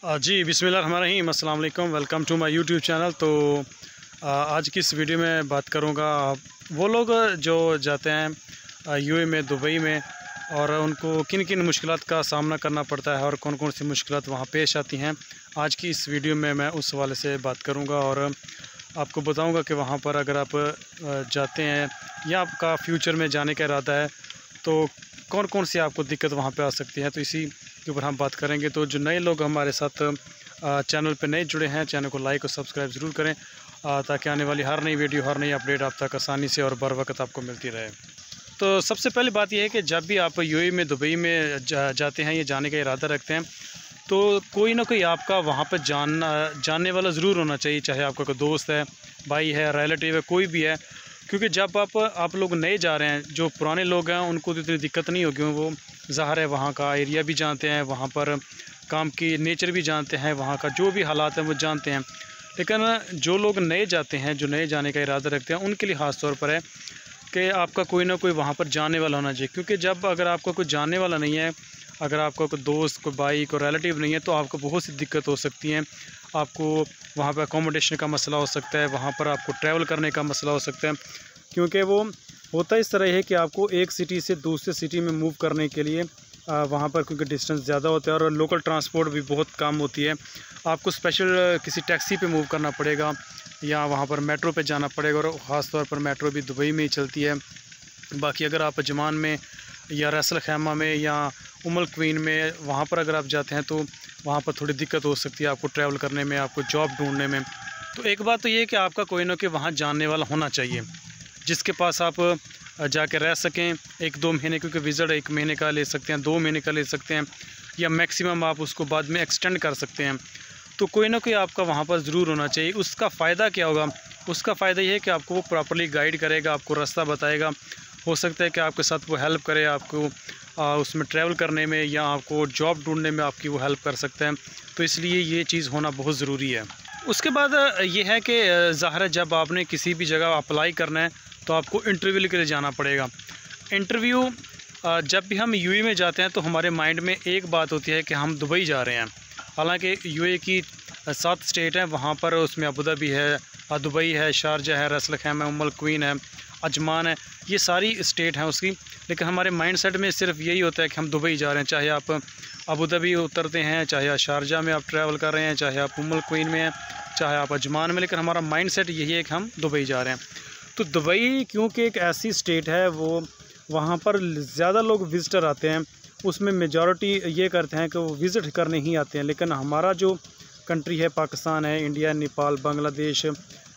जी बिस्मिल्लाहिर्रहमानिर्रहीम, अस्सलाम वालेकुम। Welcome to my YouTube channel. तो आज की इस वीडियो में बात करूँगा वो लोग जो जाते हैं यूएई में, दुबई में, और उनको किन किन मुश्किलात का सामना करना पड़ता है और कौन कौन सी मुश्किलात वहाँ पेश आती हैं। आज की इस वीडियो में मैं उस हवाले से बात करूँगा और आपको बताऊँगा कि वहाँ पर अगर आप जाते हैं या आपका फ्यूचर में जाने का इरादा है तो कौन कौन सी आपको दिक्कत वहाँ पे आ सकती है। तो इसी के ऊपर हम बात करेंगे। तो जो नए लोग हमारे साथ चैनल पे नए जुड़े हैं, चैनल को लाइक और सब्सक्राइब ज़रूर करें ताकि आने वाली हर नई वीडियो, हर नई अपडेट आप तक आसानी से और बर वक्त आपको मिलती रहे। तो सबसे पहली बात यह है कि जब भी आप यूएई में, दुबई में जाते हैं या जाने का इरादा रखते हैं तो कोई ना कोई आपका वहाँ पर जानने वाला ज़रूर होना चाहिए, चाहे आपका कोई दोस्त है, भाई है, रिलेटिव है, कोई भी है। क्योंकि जब आप लोग नए जा रहे हैं, जो पुराने लोग हैं उनको तो इतनी दिक्कत नहीं होगी, वो ज़ाहिर है वहाँ का एरिया भी जानते हैं, वहाँ पर काम की नेचर भी जानते हैं, वहाँ का जो भी हालात हैं वो जानते हैं। लेकिन जो लोग नए जाते हैं, जो नए जाने का इरादा रखते हैं, उनके लिए ख़ास तौर पर है कि आपका कोई ना कोई वहाँ पर जानने वाला होना चाहिए। क्योंकि जब अगर आपका कोई जानने वाला नहीं है, अगर आपका कोई दोस्त, कोई भाई, कोई रिलेटिव नहीं है, तो आपको बहुत सी दिक्कत हो सकती हैं। आपको वहाँ पर अकोमोडेशन का मसला हो सकता है, वहाँ पर आपको ट्रैवल करने का मसला हो सकता है। क्योंकि वो होता इस तरह है कि आपको एक सिटी से दूसरे सिटी में मूव करने के लिए वहाँ पर क्योंकि डिस्टेंस ज़्यादा होता है और लोकल ट्रांसपोर्ट भी बहुत कम होती है, आपको स्पेशल किसी टैक्सी पे मूव करना पड़ेगा या वहाँ पर मेट्रो पे जाना पड़ेगा। और ख़ास तौर पर मेट्रो भी दुबई में ही चलती है। बाकी अगर आप अजमान में या रैस अल खैमा में या उम्मुल क्वीन में, वहाँ पर अगर आप जाते हैं तो वहाँ पर थोड़ी दिक्कत हो सकती है आपको ट्रैवल करने में, आपको जॉब ढूंढने में। तो एक बात तो ये है कि आपका कोई ना कोई वहाँ जानने वाला होना चाहिए जिसके पास आप जाके रह सकें 1-2 महीने, क्योंकि विज़िट 1 महीने का ले सकते हैं, 2 महीने का ले सकते हैं, या मैक्सिमम आप उसको बाद में एक्सटेंड कर सकते हैं। तो कोई ना कोई आपका वहाँ पर ज़रूर होना चाहिए। उसका फ़ायदा क्या होगा? उसका फ़ायदा ये है कि आपको वो प्रॉपर्ली गाइड करेगा, आपको रास्ता बताएगा। हो सकता है कि आपके साथ वो हेल्प करे, आपको उसमें ट्रैवल करने में या आपको जॉब ढूंढने में आपकी वो हेल्प कर सकते हैं। तो इसलिए ये चीज़ होना बहुत ज़रूरी है। उसके बाद ये है कि ज़ाहिर है जब आपने किसी भी जगह अप्लाई करना है तो आपको इंटरव्यू के लिए जाना पड़ेगा। इंटरव्यू जब भी हम यूएई में जाते हैं तो हमारे माइंड में एक बात होती है कि हम दुबई जा रहे हैं। हालांकि यूएई की 7 स्टेट हैं, वहाँ पर उसमें अबू धाबी है, दुबई है, शारजा है, रैस अल खैमा है, उम्मुल क्वीन है, अजमान है, ये सारी स्टेट हैं उसकी। लेकिन हमारे माइंड सेट में सिर्फ यही होता है कि हम दुबई जा रहे हैं। चाहे आप अबू धाबी उतरते हैं, चाहे शारजा में आप ट्रैवल कर रहे हैं, चाहे आप उम्मुल क्वीन में हैं, चाहे आप अजमान में, लेकिन हमारा माइंड सेट यही है कि हम दुबई जा रहे हैं। तो दुबई क्योंकि एक ऐसी स्टेट है, वो वहाँ पर ज़्यादा लोग विज़िटर आते हैं, उसमें मेजॉरिटी ये करते हैं कि वो विज़िट करने ही आते हैं। लेकिन हमारा जो कंट्री है, पाकिस्तान है, इंडिया, नेपाल, बांग्लादेश,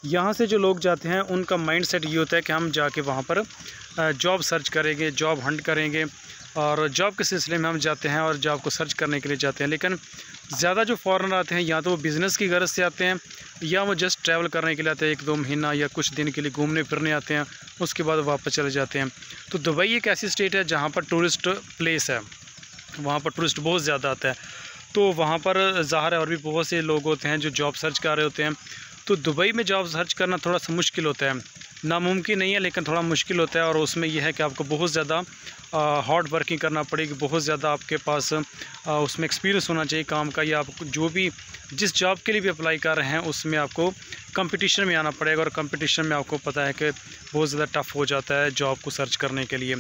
यहाँ से जो लोग जाते हैं उनका माइंडसेट ये होता है कि हम जाके वहाँ पर जॉब सर्च करेंगे, जॉब हंट करेंगे, और जॉब के सिलसिले में हम जाते हैं और जॉब को सर्च करने के लिए जाते हैं। लेकिन ज़्यादा जो फॉरेनर आते हैं या तो वो बिज़नेस की गर्ज से आते हैं या वो जस्ट ट्रैवल करने के लिए आते हैं, 1-2 महीना या कुछ दिन के लिए घूमने फिरने आते हैं, उसके बाद वापस चले जाते हैं। तो दुबई एक ऐसी स्टेट है जहाँ पर टूरिस्ट प्लेस है, वहाँ पर टूरिस्ट बहुत ज़्यादा आता है। तो वहाँ पर ज़ाहिर है और भी बहुत से लोग होते हैं जो जॉब सर्च कर रहे होते हैं। तो दुबई में जॉब सर्च करना थोड़ा सा मुश्किल होता है, नामुमकिन नहीं है लेकिन थोड़ा मुश्किल होता है। और उसमें यह है कि आपको बहुत ज़्यादा हार्ड वर्किंग करना पड़ेगी, बहुत ज़्यादा आपके पास उसमें एक्सपीरियंस होना चाहिए काम का, या आप जो भी जिस जॉब के लिए भी अप्लाई कर रहे हैं उसमें आपको कंपटीशन में आना पड़ेगा। और कंपटीशन में आपको पता है कि बहुत ज़्यादा टफ़ हो जाता है जॉब को सर्च करने के लिए।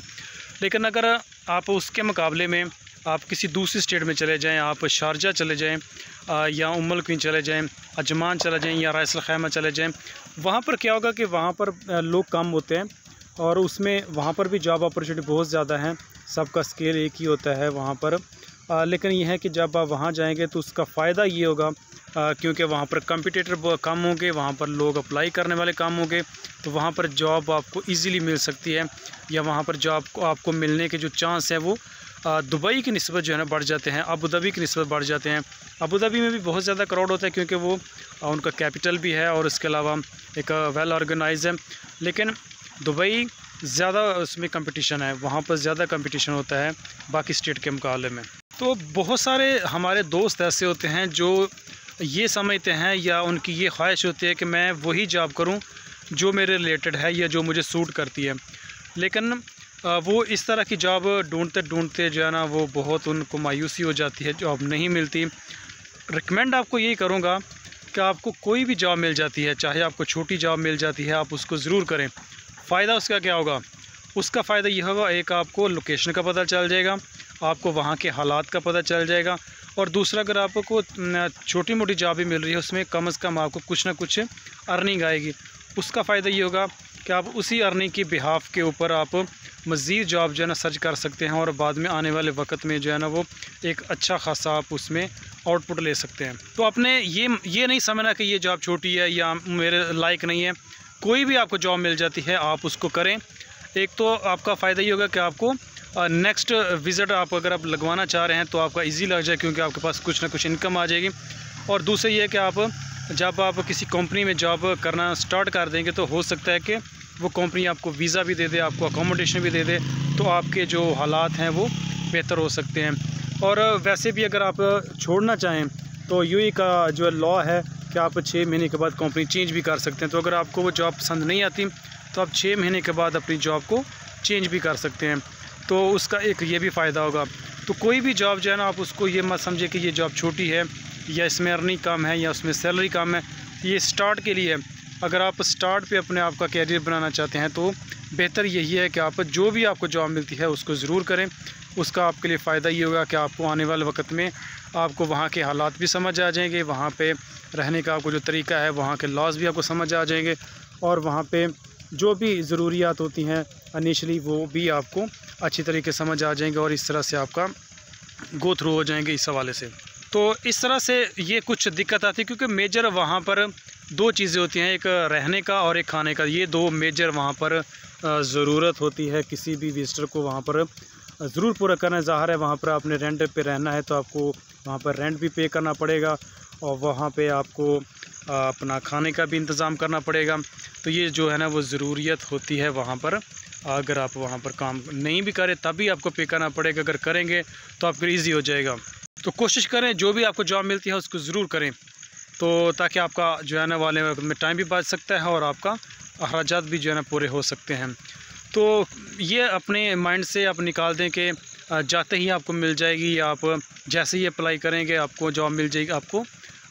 लेकिन अगर आप उसके मुकाबले में आप किसी दूसरी स्टेट में चले जाएं, आप शारजा चले जाएं या उम्मुल क्वीन चले जाएं, अजमान चले जाएं या रैस अल खैमा चले जाएं, वहाँ पर क्या होगा कि वहाँ पर लोग कम होते हैं और उसमें वहाँ पर भी जॉब अपॉर्चुनिटी बहुत ज़्यादा है। सबका स्केल एक ही होता है वहाँ पर। लेकिन यह है कि जब आप वहाँ जाएंगे तो उसका फ़ायदा ये होगा क्योंकि वहाँ पर कंपटीटर कम होंगे, वहाँ पर लोग अप्लाई करने वाले कम होंगे, तो वहाँ पर जॉब आपको ईज़िली मिल सकती है, या वहाँ पर जॉब को आपको मिलने के जो चांस है वो दुबई की निस्बत जो है ना बढ़ जाते हैं, अबू धाबी की निस्बत बढ़ जाते हैं। अबू धाबी में भी बहुत ज़्यादा क्राउड होता है क्योंकि वो उनका कैपिटल भी है और इसके अलावा एक वेल ऑर्गेनाइज है। लेकिन दुबई ज़्यादा उसमें कंपटीशन है, वहाँ पर ज़्यादा कंपटीशन होता है बाकी स्टेट के मुकाबले में। तो बहुत सारे हमारे दोस्त ऐसे होते हैं जो ये समझते हैं या उनकी ये ख्वाहिश होती है कि मैं वही जॉब करूं जो मेरे रिलेटेड है या जो मुझे सूट करती है। लेकिन वो इस तरह की जॉब ढूंढते ढूंढते जो है ना वो बहुत उनको मायूसी हो जाती है, जॉब नहीं मिलती। रिकमेंड आपको यही करूँगा कि आपको कोई भी जॉब मिल जाती है, चाहे आपको छोटी जॉब मिल जाती है, आप उसको ज़रूर करें। फ़ायदा उसका क्या होगा? उसका फ़ायदा ये होगा, एक आपको लोकेशन का पता चल जाएगा, आपको वहाँ के हालात का पता चल जाएगा, और दूसरा अगर आपको छोटी मोटी जॉब भी मिल रही है उसमें कम से कम आपको कुछ ना कुछ अर्निंग आएगी। उसका फ़ायदा ये होगा कि आप उसी अर्निंग की बिहाफ के ऊपर आप मज़ीद जॉब जो है ना सर्च कर सकते हैं, और बाद में आने वाले वक्त में जो है ना वो एक अच्छा खासा आप उसमें आउटपुट ले सकते हैं। तो आपने ये नहीं समझना कि ये जॉब छोटी है या मेरे लायक नहीं है। कोई भी आपको जॉब मिल जाती है आप उसको करें। एक तो आपका फ़ायदा ये होगा कि आपको नेक्स्ट विज़िट अगर आप लगवाना चाह रहे हैं तो आपका ईजी लग जाए, क्योंकि आपके पास कुछ ना कुछ इनकम आ जाएगी। और दूसरा ये है कि आप जब आप किसी कंपनी में जॉब करना स्टार्ट कर देंगे तो हो सकता है कि वो कंपनी आपको वीज़ा भी दे दे, आपको अकोमोडेशन भी दे दे, तो आपके जो हालात हैं वो बेहतर हो सकते हैं। और वैसे भी अगर आप छोड़ना चाहें तो यूएई का जो लॉ है कि आप 6 महीने के बाद कंपनी चेंज भी कर सकते हैं। तो अगर आपको वो जॉब पसंद नहीं आती तो आप 6 महीने के बाद अपनी जॉब को चेंज भी कर सकते हैं। तो उसका एक ये भी फ़ायदा होगा। तो कोई भी जॉब जो है ना, आप उसको ये मत समझे कि ये जॉब छोटी है या इसमें अर्निंग कम है या उसमें सैलरी कम है। ये स्टार्ट के लिए है। अगर आप स्टार्ट पे अपने आप का कैरियर बनाना चाहते हैं तो बेहतर यही है कि आप जो भी आपको जॉब मिलती है उसको ज़रूर करें। उसका आपके लिए फ़ायदा ये होगा कि आपको आने वाले वक्त में आपको वहाँ के हालात भी समझ आ जाएंगे, वहाँ पे रहने का आपको जो तरीका है, वहाँ के लॉज़ भी आपको समझ आ जाएंगे, और वहाँ पे जो भी ज़रूरियात होती हैं इनिशियली वो भी आपको अच्छी तरीके समझ आ जाएंगे, और इस तरह से आपका गो थ्रू हो जाएंगे इस हवाले से। तो इस तरह से ये कुछ दिक्कत आती है, क्योंकि मेजर वहाँ पर 2 चीज़ें होती हैं, एक रहने का और एक खाने का। ये 2 मेजर वहाँ पर ज़रूरत होती है किसी भी विजिटर को वहाँ पर ज़रूर पूरा करना। ज़ाहिर है वहाँ पर आपने रेंट पे रहना है तो आपको वहाँ पर रेंट भी पे करना पड़ेगा, और वहाँ पे आपको अपना खाने का भी इंतज़ाम करना पड़ेगा। तो ये जो है ना वो ज़रूरियत होती है वहाँ पर। अगर आप वहाँ पर काम नहीं भी करें तभी आपको पे करना पड़ेगा, अगर करेंगे तो आपको ईज़ी हो जाएगा। तो कोशिश करें जो भी आपको जॉब मिलती है उसको ज़रूर करें, तो ताकि आपका जो है ना वाले वक्त में टाइम भी बच सकता है और आपका अखराजात भी जो है ना पूरे हो सकते हैं। तो ये अपने माइंड से आप निकाल दें कि जाते ही आपको मिल जाएगी, या आप जैसे ही अप्लाई करेंगे आपको जॉब मिल जाएगी। आपको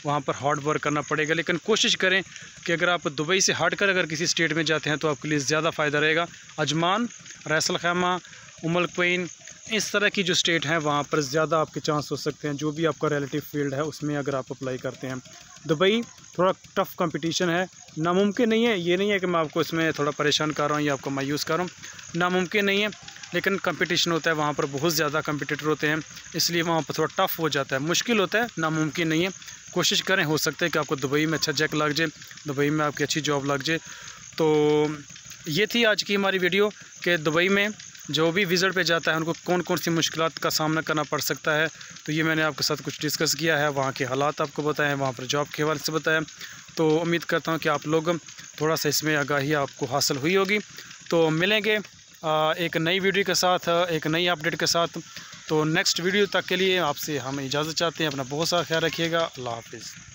वहाँ पर हार्ड वर्क करना पड़ेगा, लेकिन कोशिश करें कि अगर आप दुबई से हटकर अगर किसी स्टेट में जाते हैं तो आपके लिए ज़्यादा फ़ायदा रहेगा। अजमान, रैस अल खैमा, उम अल क्वैन, इस तरह की जो स्टेट हैं वहाँ पर ज़्यादा आपके चांस हो सकते हैं, जो भी आपका रिलेटिव फील्ड है उसमें अगर आप अप्लाई करते हैं। दुबई थोड़ा टफ़ कंपटीशन है, नामुमकिन नहीं है। ये नहीं है कि मैं आपको इसमें थोड़ा परेशान कर रहा हूँ या आपको मायूस कर रहा हूँ, नामुमकिन नहीं है, लेकिन कंपटीशन होता है वहाँ पर, बहुत ज़्यादा कंपटीटर होते हैं, इसलिए वहाँ पर थोड़ा टफ़ हो जाता है, मुश्किल होता है, नामुमकिन नहीं है। कोशिश करें, हो सकता है कि आपको दुबई में अच्छा जैक लग जाए, दुबई में आपकी अच्छी जॉब लग जाए। तो ये थी आज की हमारी वीडियो कि दुबई में जो भी विज़िट पे जाता है उनको कौन कौन सी मुश्किलात का सामना करना पड़ सकता है। तो ये मैंने आपके साथ कुछ डिस्कस किया है, वहाँ के हालात आपको बताएं, वहाँ पर जॉब के हवाले से बताएं। तो उम्मीद करता हूँ कि आप लोग थोड़ा सा इसमें आगाही आपको हासिल हुई होगी। तो मिलेंगे एक नई वीडियो के साथ, एक नई अपडेट के साथ। तो नेक्स्ट वीडियो तक के लिए आपसे हम इजाज़त चाहते हैं। अपना बहुत सारा ख्याल रखिएगा। अल्लाह हाफिज़।